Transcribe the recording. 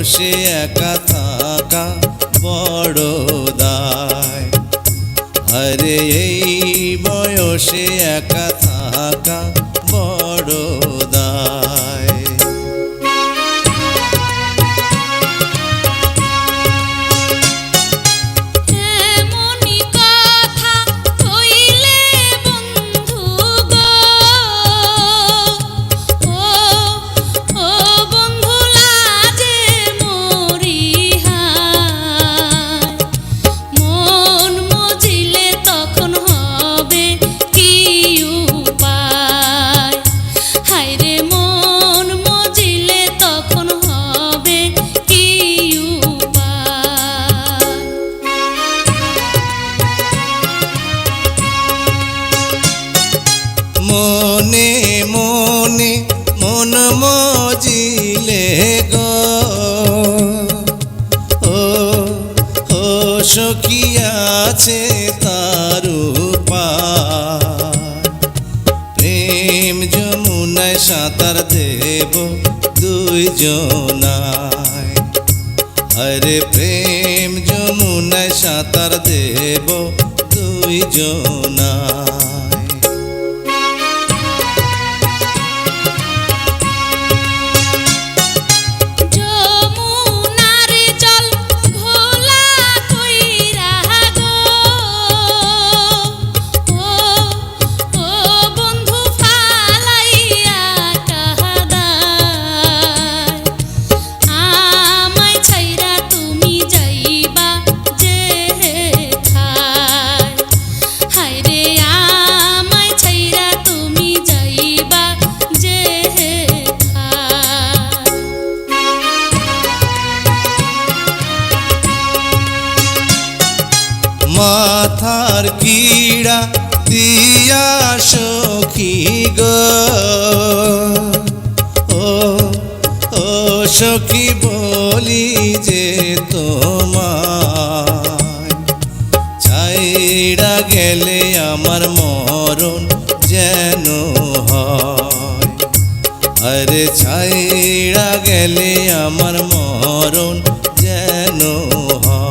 বয়সে একা থাকা বড় দায়। আরে এই বয়সে একা থাকা বড় দায়। মনে মনে মন মজিলে গো ও সখী আছে তার উপায়। প্রেম যমুনায় সাঁতার দেব দুইজনায়। আরে প্রেম যমুনায় সাঁতার দেব দুইজনায়। মাথার কিড়া দিয়া সখী গো ও সখী বলি যে তোমায়। ছাইড়া গেলে আমার মরণ যেন হয়। আরে ছাইড়া গেলে আমার মরণ যেন হয়।